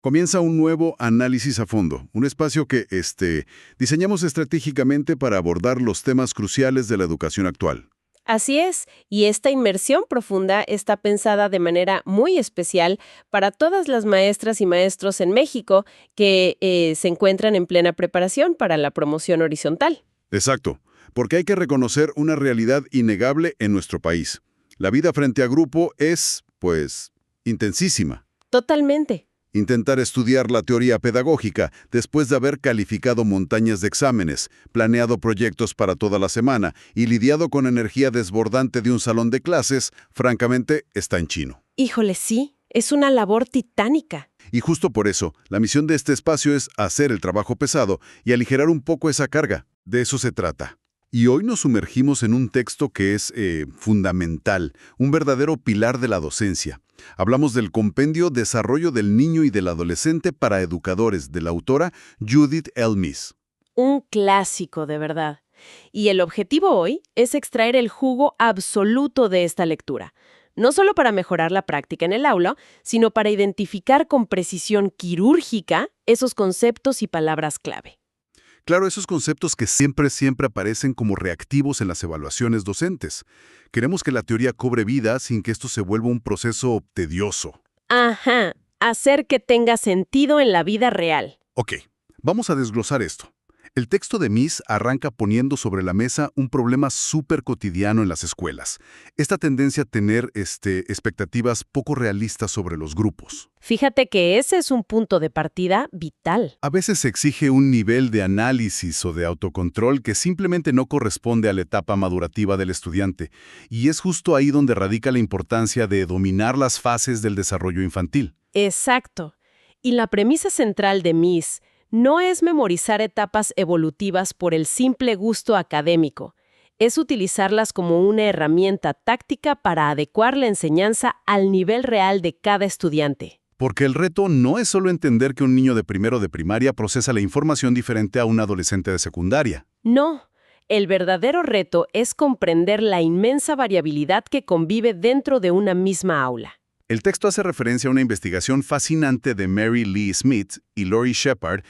Comienza un nuevo análisis a fondo, un espacio que diseñamos estratégicamente para abordar los temas cruciales de la educación actual. Así es, y esta inmersión profunda está pensada de manera muy especial para todas las maestras y maestros en México que se encuentran en plena preparación para la promoción horizontal. Exacto, porque hay que reconocer una realidad innegable en nuestro país. La vida frente a grupo es, pues, intensísima. Totalmente. Intentar estudiar la teoría pedagógica después de haber calificado montañas de exámenes, planeado proyectos para toda la semana y lidiado con energía desbordante de un salón de clases, francamente, está en chino. Híjole, sí, es una labor titánica. Y justo por eso, la misión de este espacio es hacer el trabajo pesado y aligerar un poco esa carga. De eso se trata. Y hoy nos sumergimos en un texto que es fundamental, un verdadero pilar de la docencia. Hablamos del compendio Desarrollo del Niño y del Adolescente para Educadores, de la autora Judith L. Meese. Un clásico, de verdad. Y el objetivo hoy es extraer el jugo absoluto de esta lectura. No solo para mejorar la práctica en el aula, sino para identificar con precisión quirúrgica esos conceptos y palabras clave. Claro, esos conceptos que siempre aparecen como reactivos en las evaluaciones docentes. Queremos que la teoría cobre vida sin que esto se vuelva un proceso tedioso. Ajá, hacer que tenga sentido en la vida real. Ok, vamos a desglosar esto. El texto de Meese arranca poniendo sobre la mesa un problema súper cotidiano en las escuelas. Esta tendencia a tener expectativas poco realistas sobre los grupos. Fíjate que ese es un punto de partida vital. A veces se exige un nivel de análisis o de autocontrol que simplemente no corresponde a la etapa madurativa del estudiante, y es justo ahí donde radica la importancia de dominar las fases del desarrollo infantil. Exacto. Y la premisa central de Meese no es memorizar etapas evolutivas por el simple gusto académico, es utilizarlas como una herramienta táctica para adecuar la enseñanza al nivel real de cada estudiante. Porque el reto no es solo entender que un niño de primero de primaria procesa la información diferente a un adolescente de secundaria. No, el verdadero reto es comprender la inmensa variabilidad que convive dentro de una misma aula. El texto hace referencia a una investigación fascinante de Mary Lee Smith y Laurie Shepard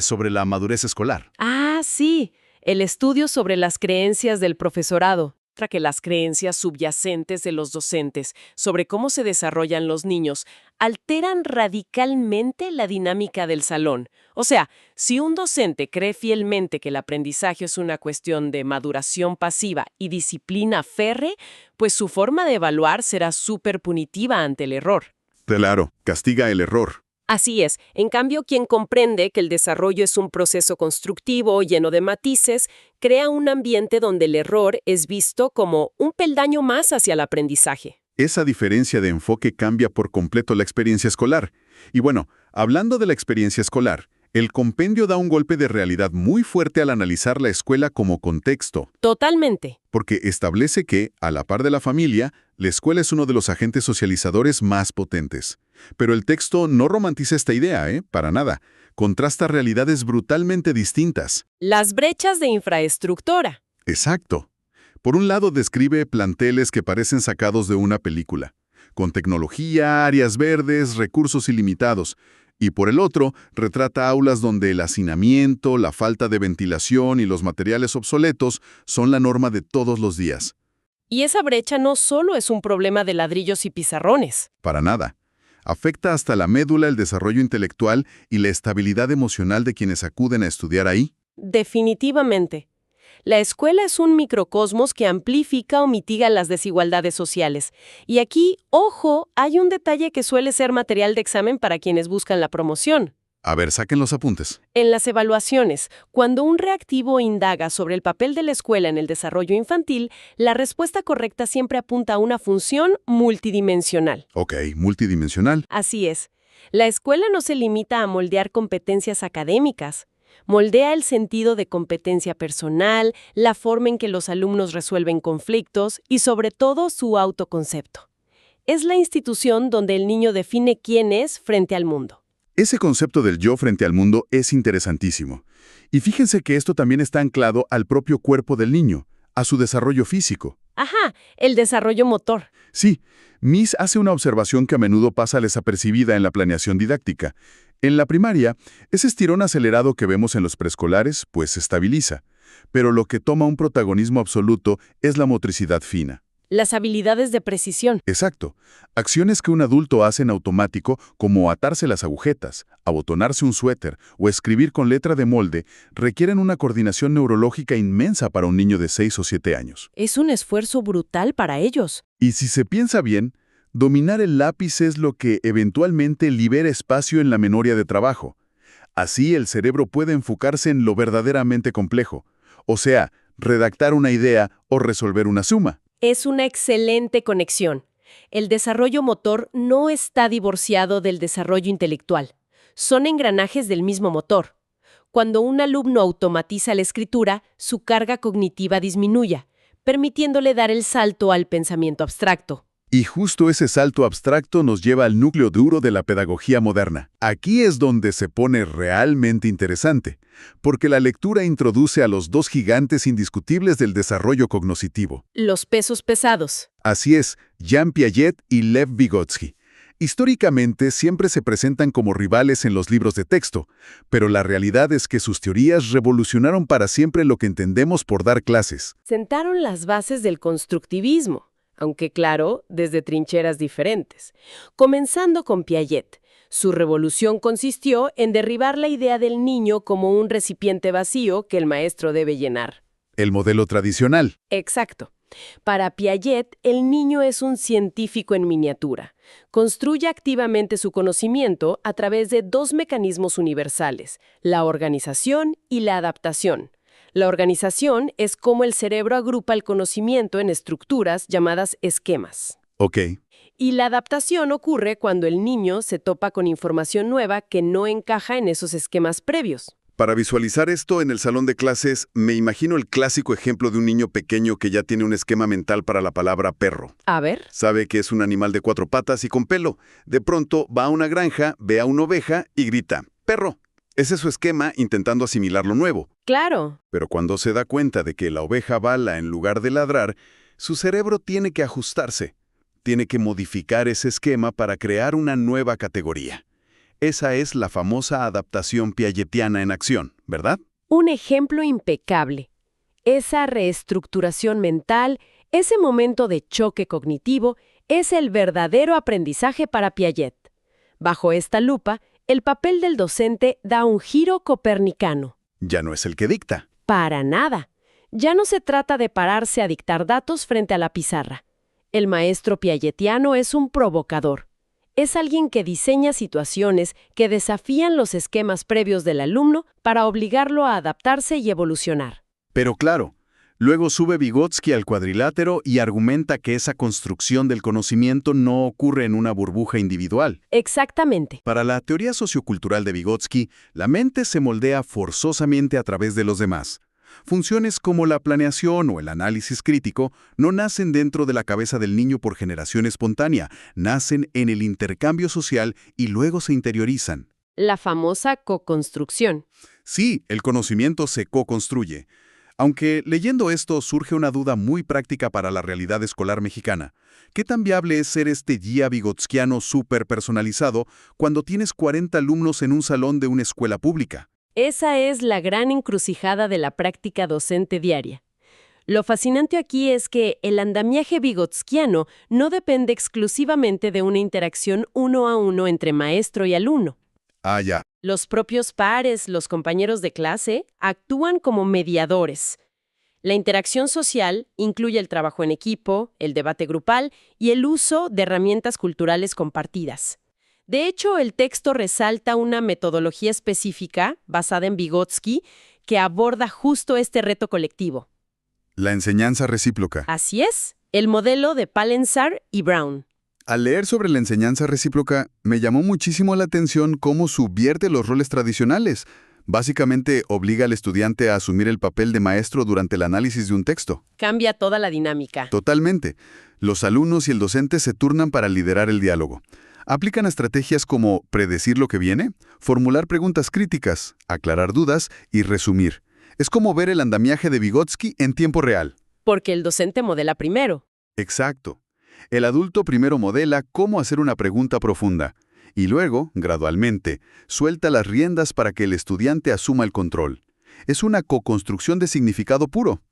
sobre la madurez escolar. Ah, sí, el estudio sobre las creencias del profesorado, que las creencias subyacentes de los docentes sobre cómo se desarrollan los niños alteran radicalmente la dinámica del salón. O sea, si un docente cree fielmente que el aprendizaje es una cuestión de maduración pasiva y disciplina férrea, pues su forma de evaluar será súper punitiva ante el error. Claro, castiga el error. Así es. En cambio, quien comprende que el desarrollo es un proceso constructivo lleno de matices, crea un ambiente donde el error es visto como un peldaño más hacia el aprendizaje. Esa diferencia de enfoque cambia por completo la experiencia escolar. Y bueno, hablando de la experiencia escolar, el compendio da un golpe de realidad muy fuerte al analizar la escuela como contexto. Totalmente. Porque establece que, a la par de la familia, la escuela es uno de los agentes socializadores más potentes. Pero el texto no romantiza esta idea, para nada. Contrasta realidades brutalmente distintas. Las brechas de infraestructura. Exacto. Por un lado describe planteles que parecen sacados de una película, con tecnología, áreas verdes, recursos ilimitados. Y por el otro, retrata aulas donde el hacinamiento, la falta de ventilación y los materiales obsoletos son la norma de todos los días. Y esa brecha no solo es un problema de ladrillos y pizarrones. Para nada. Afecta hasta la médula el desarrollo intelectual y la estabilidad emocional de quienes acuden a estudiar ahí. Definitivamente. La escuela es un microcosmos que amplifica o mitiga las desigualdades sociales. Y aquí, ojo, hay un detalle que suele ser material de examen para quienes buscan la promoción. A ver, saquen los apuntes. En las evaluaciones, cuando un reactivo indaga sobre el papel de la escuela en el desarrollo infantil, la respuesta correcta siempre apunta a una función multidimensional. Ok, multidimensional. Así es. La escuela no se limita a moldear competencias académicas. Moldea el sentido de competencia personal, la forma en que los alumnos resuelven conflictos y, sobre todo, su autoconcepto. Es la institución donde el niño define quién es frente al mundo. Ese concepto del yo frente al mundo es interesantísimo. Y fíjense que esto también está anclado al propio cuerpo del niño, a su desarrollo físico. Ajá, el desarrollo motor. Sí, Meese hace una observación que a menudo pasa desapercibida en la planeación didáctica. En la primaria, ese estirón acelerado que vemos en los preescolares, pues se estabiliza. Pero lo que toma un protagonismo absoluto es la motricidad fina. Las habilidades de precisión. Exacto. Acciones que un adulto hace en automático, como atarse las agujetas, abotonarse un suéter o escribir con letra de molde, requieren una coordinación neurológica inmensa para un niño de 6 o 7 años. Es un esfuerzo brutal para ellos. Y si se piensa bien, dominar el lápiz es lo que eventualmente libera espacio en la memoria de trabajo. Así el cerebro puede enfocarse en lo verdaderamente complejo, o sea, redactar una idea o resolver una suma. Es una excelente conexión. El desarrollo motor no está divorciado del desarrollo intelectual. Son engranajes del mismo motor. Cuando un alumno automatiza la escritura, su carga cognitiva disminuye, permitiéndole dar el salto al pensamiento abstracto. Y justo ese salto abstracto nos lleva al núcleo duro de la pedagogía moderna. Aquí es donde se pone realmente interesante, porque la lectura introduce a los dos gigantes indiscutibles del desarrollo cognoscitivo. Los pesos pesados. Así es, Jean Piaget y Lev Vygotsky. Históricamente siempre se presentan como rivales en los libros de texto, pero la realidad es que sus teorías revolucionaron para siempre lo que entendemos por dar clases. Sentaron las bases del constructivismo, aunque claro, desde trincheras diferentes. Comenzando con Piaget. Su revolución consistió en derribar la idea del niño como un recipiente vacío que el maestro debe llenar. El modelo tradicional. Exacto. Para Piaget, el niño es un científico en miniatura. Construye activamente su conocimiento a través de dos mecanismos universales, la organización y la adaptación. La organización es cómo el cerebro agrupa el conocimiento en estructuras llamadas esquemas. Ok. Y la adaptación ocurre cuando el niño se topa con información nueva que no encaja en esos esquemas previos. Para visualizar esto en el salón de clases, me imagino el clásico ejemplo de un niño pequeño que ya tiene un esquema mental para la palabra perro. A ver. Sabe que es un animal de 4 patas y con pelo. De pronto va a una granja, ve a una oveja y grita, ¡perro! Ese es su esquema intentando asimilar lo nuevo. Claro. Pero cuando se da cuenta de que la oveja bala en lugar de ladrar, su cerebro tiene que ajustarse. Tiene que modificar ese esquema para crear una nueva categoría. Esa es la famosa adaptación piagetiana en acción, ¿verdad? Un ejemplo impecable. Esa reestructuración mental, ese momento de choque cognitivo, es el verdadero aprendizaje para Piaget. Bajo esta lupa, el papel del docente da un giro copernicano. Ya no es el que dicta. Para nada. Ya no se trata de pararse a dictar datos frente a la pizarra. El maestro piagetiano es un provocador. Es alguien que diseña situaciones que desafían los esquemas previos del alumno para obligarlo a adaptarse y evolucionar. Pero claro, luego sube Vygotsky al cuadrilátero y argumenta que esa construcción del conocimiento no ocurre en una burbuja individual. Exactamente. Para la teoría sociocultural de Vygotsky, la mente se moldea forzosamente a través de los demás. Funciones como la planeación o el análisis crítico no nacen dentro de la cabeza del niño por generación espontánea, nacen en el intercambio social y luego se interiorizan. La famosa co-construcción. Sí, el conocimiento se co-construye. Aunque leyendo esto surge una duda muy práctica para la realidad escolar mexicana. ¿Qué tan viable es ser este guía vigotskiano súper personalizado cuando tienes 40 alumnos en un salón de una escuela pública? Esa es la gran encrucijada de la práctica docente diaria. Lo fascinante aquí es que el andamiaje vigotskiano no depende exclusivamente de una interacción uno a uno entre maestro y alumno. Ah, ya. Los propios pares, los compañeros de clase, actúan como mediadores. La interacción social incluye el trabajo en equipo, el debate grupal y el uso de herramientas culturales compartidas. De hecho, el texto resalta una metodología específica, basada en Vygotsky, que aborda justo este reto colectivo. La enseñanza recíproca. Así es, el modelo de Palensar y Brown. Al leer sobre la enseñanza recíproca, me llamó muchísimo la atención cómo subvierte los roles tradicionales. Básicamente, obliga al estudiante a asumir el papel de maestro durante el análisis de un texto. Cambia toda la dinámica. Totalmente. Los alumnos y el docente se turnan para liderar el diálogo. Aplican estrategias como predecir lo que viene, formular preguntas críticas, aclarar dudas y resumir. Es como ver el andamiaje de Vygotsky en tiempo real. Porque el docente modela primero. Exacto. El adulto primero modela cómo hacer una pregunta profunda. Y luego, gradualmente, suelta las riendas para que el estudiante asuma el control. Es una co-construcción de significado puro.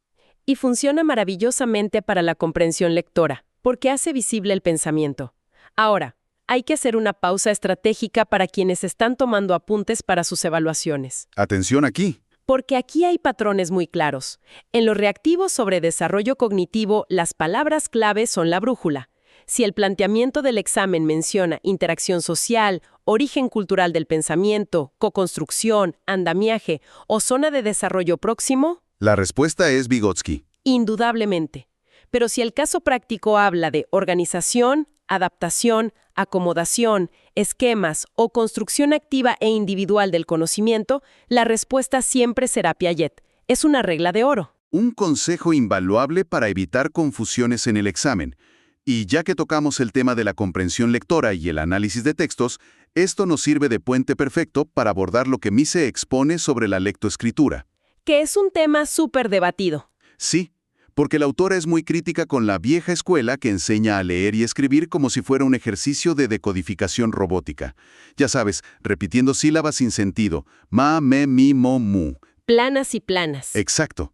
Y funciona maravillosamente para la comprensión lectora, porque hace visible el pensamiento. Ahora, hay que hacer una pausa estratégica para quienes están tomando apuntes para sus evaluaciones. Atención aquí. Porque aquí hay patrones muy claros. En los reactivos sobre desarrollo cognitivo, las palabras clave son la brújula. Si el planteamiento del examen menciona interacción social, origen cultural del pensamiento, coconstrucción, andamiaje o zona de desarrollo próximo, La respuesta es Vygotsky. indudablemente. Pero si el caso práctico habla de organización, adaptación, acomodación, esquemas o construcción activa e individual del conocimiento, la respuesta siempre será Piaget. Es una regla de oro. Un consejo invaluable para evitar confusiones en el examen. Y ya que tocamos el tema de la comprensión lectora y el análisis de textos, esto nos sirve de puente perfecto para abordar lo que Mises expone sobre la lectoescritura. Que es un tema súper debatido. Sí, porque la autora es muy crítica con la vieja escuela que enseña a leer y escribir como si fuera un ejercicio de decodificación robótica. Ya sabes, repitiendo sílabas sin sentido. Ma, me, mi, mo, mu. Planas y planas. Exacto.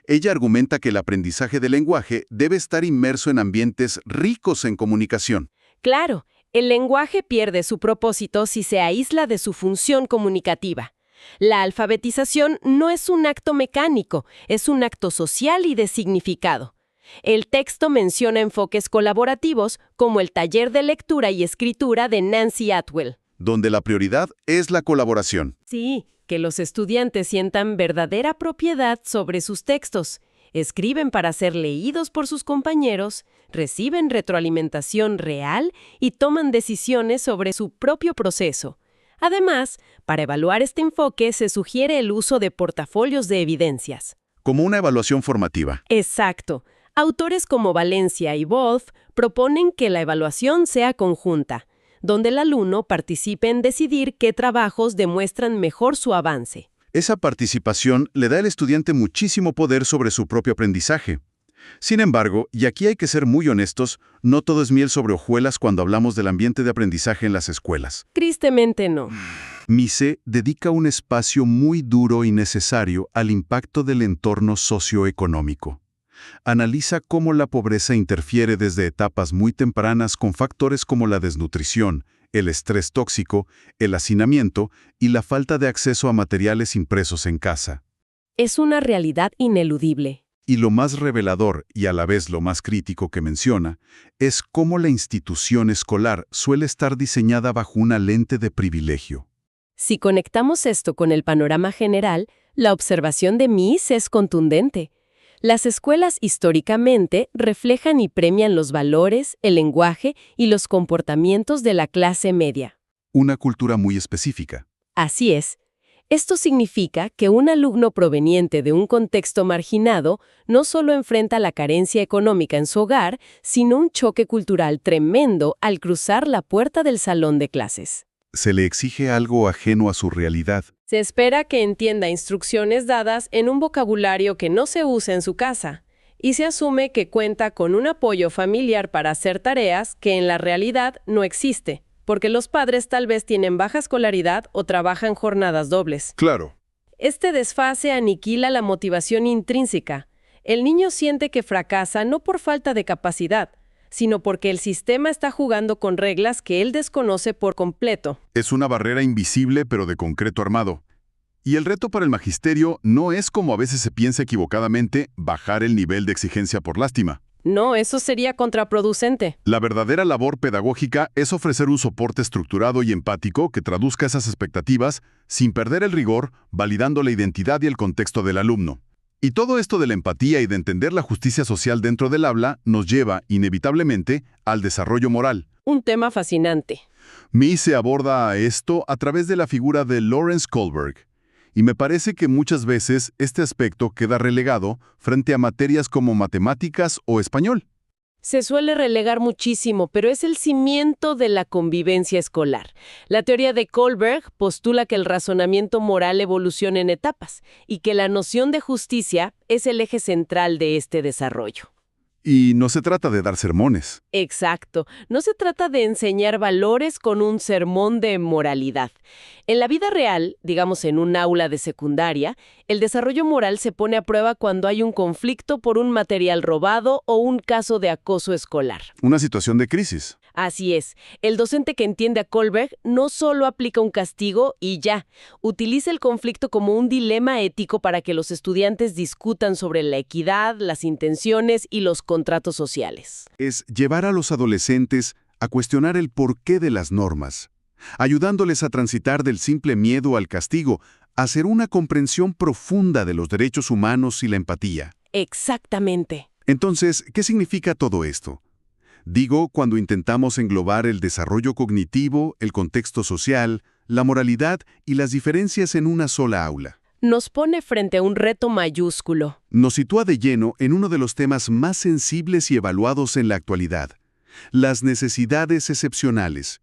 Ella argumenta que el aprendizaje del lenguaje debe estar inmerso en ambientes ricos en comunicación. Claro, el lenguaje pierde su propósito si se aísla de su función comunicativa. La alfabetización no es un acto mecánico, es un acto social y de significado. El texto menciona enfoques colaborativos como el taller de lectura y escritura de Nancy Atwell. Donde la prioridad es la colaboración. Sí, que los estudiantes sientan verdadera propiedad sobre sus textos, escriben para ser leídos por sus compañeros, reciben retroalimentación real y toman decisiones sobre su propio proceso. Además, para evaluar este enfoque se sugiere el uso de portafolios de evidencias. Como una evaluación formativa. Exacto. Autores como Valencia y Wolf proponen que la evaluación sea conjunta, donde el alumno participe en decidir qué trabajos demuestran mejor su avance. Esa participación le da al estudiante muchísimo poder sobre su propio aprendizaje. Sin embargo, y aquí hay que ser muy honestos, no todo es miel sobre hojuelas cuando hablamos del ambiente de aprendizaje en las escuelas. Tristemente no. Mises dedica un espacio muy duro y necesario al impacto del entorno socioeconómico. Analiza cómo la pobreza interfiere desde etapas muy tempranas con factores como la desnutrición, el estrés tóxico, el hacinamiento y la falta de acceso a materiales impresos en casa. Es una realidad ineludible. Y lo más revelador, y a la vez lo más crítico que menciona, es cómo la institución escolar suele estar diseñada bajo una lente de privilegio. Si conectamos esto con el panorama general, la observación de Mises es contundente. Las escuelas históricamente reflejan y premian los valores, el lenguaje y los comportamientos de la clase media. Una cultura muy específica. Así es. Esto significa que un alumno proveniente de un contexto marginado no solo enfrenta la carencia económica en su hogar, sino un choque cultural tremendo al cruzar la puerta del salón de clases. Se le exige algo ajeno a su realidad. Se espera que entienda instrucciones dadas en un vocabulario que no se usa en su casa, y se asume que cuenta con un apoyo familiar para hacer tareas que en la realidad no existe, porque los padres tal vez tienen baja escolaridad o trabajan jornadas dobles. Claro. Este desfase aniquila la motivación intrínseca. El niño siente que fracasa no por falta de capacidad, sino porque el sistema está jugando con reglas que él desconoce por completo. Es una barrera invisible pero de concreto armado. Y el reto para el magisterio no es, como a veces se piensa equivocadamente, bajar el nivel de exigencia por lástima. No, eso sería contraproducente. La verdadera labor pedagógica es ofrecer un soporte estructurado y empático que traduzca esas expectativas sin perder el rigor, validando la identidad y el contexto del alumno. Y todo esto de la empatía y de entender la justicia social dentro del aula nos lleva, inevitablemente, al desarrollo moral. Un tema fascinante. Mises aborda esto a través de la figura de Lawrence Kohlberg. Y me parece que muchas veces este aspecto queda relegado frente a materias como matemáticas o español. Se suele relegar muchísimo, pero es el cimiento de la convivencia escolar. La teoría de Kohlberg postula que el razonamiento moral evoluciona en etapas y que la noción de justicia es el eje central de este desarrollo. Y no se trata de dar sermones. Exacto. No se trata de enseñar valores con un sermón de moralidad. En la vida real, digamos en un aula de secundaria, el desarrollo moral se pone a prueba cuando hay un conflicto por un material robado o un caso de acoso escolar. Una situación de crisis. Así es. El docente que entiende a Kohlberg no solo aplica un castigo y ya, utiliza el conflicto como un dilema ético para que los estudiantes discutan sobre la equidad, las intenciones y los contratos sociales. Es llevar a los adolescentes a cuestionar el porqué de las normas, ayudándoles a transitar del simple miedo al castigo a hacer una comprensión profunda de los derechos humanos y la empatía. Exactamente. Entonces, ¿qué significa todo esto? Digo, cuando intentamos englobar el desarrollo cognitivo, el contexto social, la moralidad y las diferencias en una sola aula. Nos pone frente a un reto mayúsculo. Nos sitúa de lleno en uno de los temas más sensibles y evaluados en la actualidad, las necesidades excepcionales.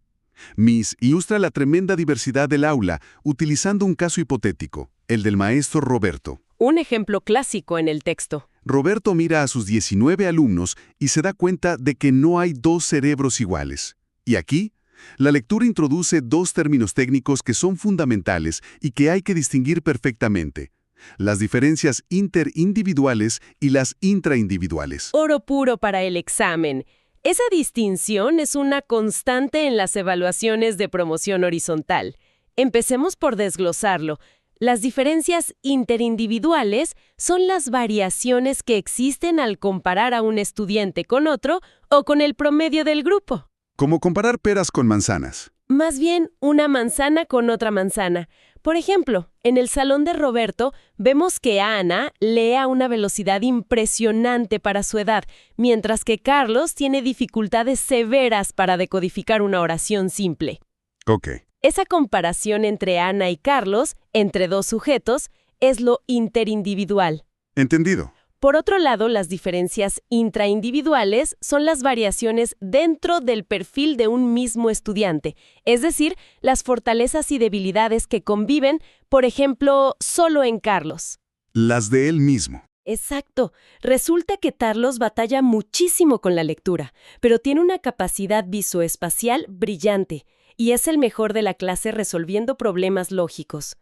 Miss ilustra la tremenda diversidad del aula utilizando un caso hipotético, el del maestro Roberto. Un ejemplo clásico en el texto. Roberto mira a sus 19 alumnos y se da cuenta de que no hay dos cerebros iguales. Y aquí, la lectura introduce dos términos técnicos que son fundamentales y que hay que distinguir perfectamente: las diferencias interindividuales y las intraindividuales. Oro puro para el examen. Esa distinción es una constante en las evaluaciones de promoción horizontal. Empecemos por desglosarlo. Las diferencias interindividuales son las variaciones que existen al comparar a un estudiante con otro o con el promedio del grupo. Como comparar peras con manzanas. Más bien, una manzana con otra manzana. Por ejemplo, en el salón de Roberto vemos que Ana lee a una velocidad impresionante para su edad, mientras que Carlos tiene dificultades severas para decodificar una oración simple. Ok. Esa comparación entre Ana y Carlos, entre dos sujetos, es lo interindividual. Entendido. Por otro lado, las diferencias intraindividuales son las variaciones dentro del perfil de un mismo estudiante, es decir, las fortalezas y debilidades que conviven, por ejemplo, solo en Carlos. Las de él mismo. Exacto. Resulta que Carlos batalla muchísimo con la lectura, pero tiene una capacidad visoespacial brillante y es el mejor de la clase resolviendo problemas lógicos.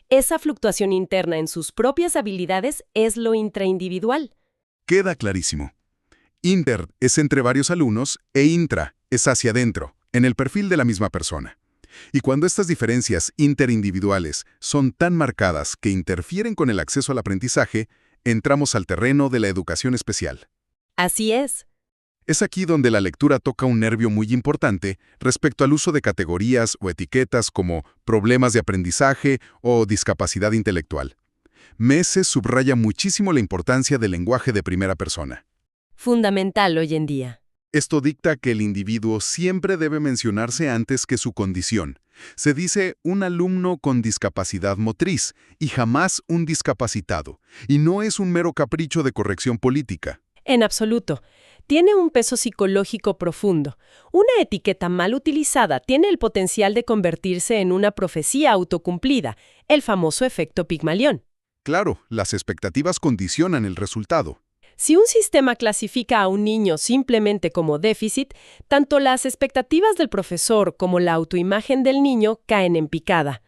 Esa fluctuación interna en sus propias habilidades es lo intraindividual. Queda clarísimo. Inter es entre varios alumnos e intra es hacia adentro, en el perfil de la misma persona. Y cuando estas diferencias interindividuales son tan marcadas que interfieren con el acceso al aprendizaje, entramos al terreno de la educación especial. Así es. Es aquí donde la lectura toca un nervio muy importante respecto al uso de categorías o etiquetas como problemas de aprendizaje o discapacidad intelectual. Mese subraya muchísimo la importancia del lenguaje de primera persona. Fundamental hoy en día. Esto dicta que el individuo siempre debe mencionarse antes que su condición. Se dice un alumno con discapacidad motriz y jamás un discapacitado, y no es un mero capricho de corrección política. En absoluto. Tiene un peso psicológico profundo. Una etiqueta mal utilizada tiene el potencial de convertirse en una profecía autocumplida, el famoso efecto Pigmalión. Claro, las expectativas condicionan el resultado. Si un sistema clasifica a un niño simplemente como déficit, tanto las expectativas del profesor como la autoimagen del niño caen en picada.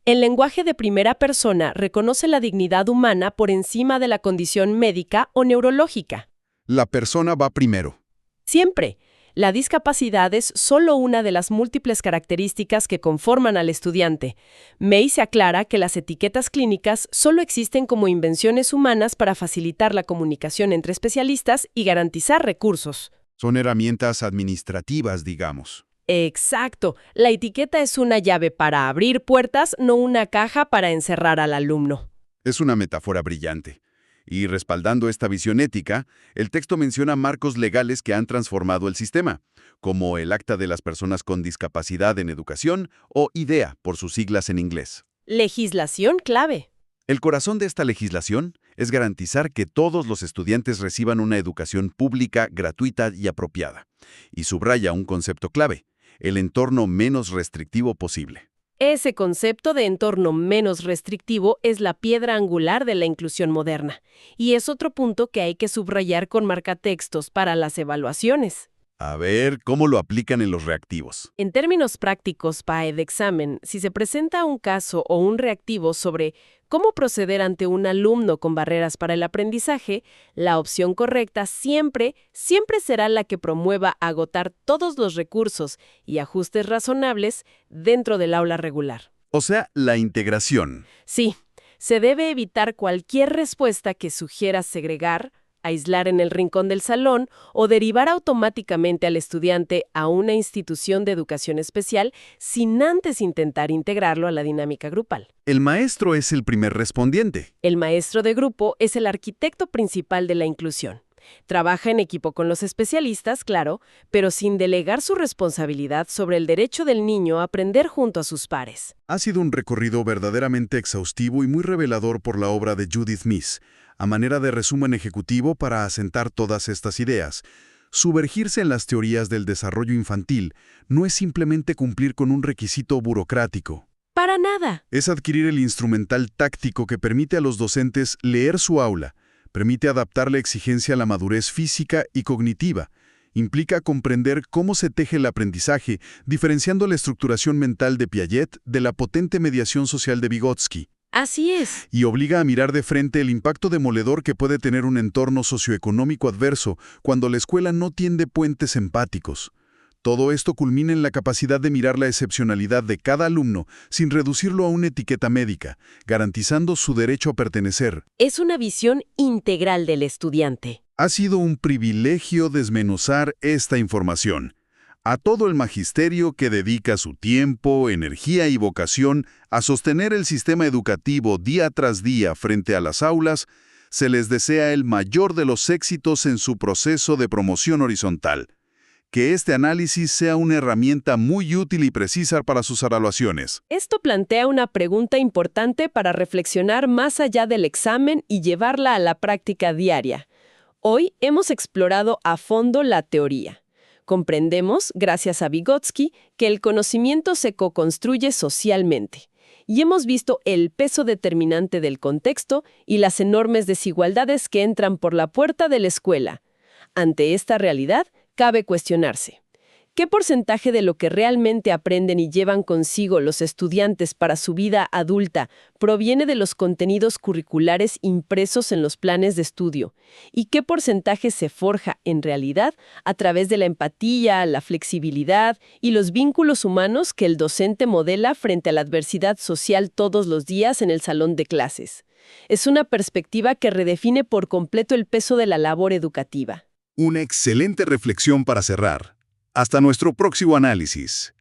El lenguaje de primera persona reconoce la dignidad humana por encima de la condición médica o neurológica. La persona va primero. Siempre. La discapacidad es solo una de las múltiples características que conforman al estudiante. May se aclara que las etiquetas clínicas solo existen como invenciones humanas para facilitar la comunicación entre especialistas y garantizar recursos. Son herramientas administrativas, digamos. Exacto. La etiqueta es una llave para abrir puertas, no una caja para encerrar al alumno. Es una metáfora brillante. Y respaldando esta visión ética, el texto menciona marcos legales que han transformado el sistema, como el Acta de las Personas con Discapacidad en Educación o IDEA, por sus siglas en inglés. Legislación clave. El corazón de esta legislación es garantizar que todos los estudiantes reciban una educación pública, gratuita y apropiada. Y subraya un concepto clave: el entorno menos restrictivo posible. Ese concepto de entorno menos restrictivo es la piedra angular de la inclusión moderna, y es otro punto que hay que subrayar con marcatextos para las evaluaciones. A ver, ¿cómo lo aplican en los reactivos? En términos prácticos, PAE de examen, si se presenta un caso o un reactivo sobre cómo proceder ante un alumno con barreras para el aprendizaje, la opción correcta siempre será la que promueva agotar todos los recursos y ajustes razonables dentro del aula regular. O sea, la integración. Sí, se debe evitar cualquier respuesta que sugiera segregar, aislar en el rincón del salón o derivar automáticamente al estudiante a una institución de educación especial sin antes intentar integrarlo a la dinámica grupal. El maestro es el primer respondiente. El maestro de grupo es el arquitecto principal de la inclusión. Trabaja en equipo con los especialistas, claro, pero sin delegar su responsabilidad sobre el derecho del niño a aprender junto a sus pares. Ha sido un recorrido verdaderamente exhaustivo y muy revelador por la obra de Judith Meese, a manera de resumen ejecutivo para asentar todas estas ideas. Sumergirse en las teorías del desarrollo infantil no es simplemente cumplir con un requisito burocrático. ¡Para nada! Es adquirir el instrumental táctico que permite a los docentes leer su aula, permite adaptar la exigencia a la madurez física y cognitiva, implica comprender cómo se teje el aprendizaje, diferenciando la estructuración mental de Piaget de la potente mediación social de Vygotsky. Así es. Y obliga a mirar de frente el impacto demoledor que puede tener un entorno socioeconómico adverso cuando la escuela no tiende puentes empáticos. Todo esto culmina en la capacidad de mirar la excepcionalidad de cada alumno sin reducirlo a una etiqueta médica, garantizando su derecho a pertenecer. Es una visión integral del estudiante. Ha sido un privilegio desmenuzar esta información. A todo el magisterio que dedica su tiempo, energía y vocación a sostener el sistema educativo día tras día frente a las aulas, se les desea el mayor de los éxitos en su proceso de promoción horizontal. Que este análisis sea una herramienta muy útil y precisa para sus evaluaciones. Esto plantea una pregunta importante para reflexionar más allá del examen y llevarla a la práctica diaria. Hoy hemos explorado a fondo la teoría. Comprendemos, gracias a Vygotsky, que el conocimiento se co-construye socialmente. Y hemos visto el peso determinante del contexto y las enormes desigualdades que entran por la puerta de la escuela. Ante esta realidad, cabe cuestionarse: ¿qué porcentaje de lo que realmente aprenden y llevan consigo los estudiantes para su vida adulta proviene de los contenidos curriculares impresos en los planes de estudio? ¿Y qué porcentaje se forja, en realidad, a través de la empatía, la flexibilidad y los vínculos humanos que el docente modela frente a la adversidad social todos los días en el salón de clases? Es una perspectiva que redefine por completo el peso de la labor educativa. Una excelente reflexión para cerrar. Hasta nuestro próximo análisis.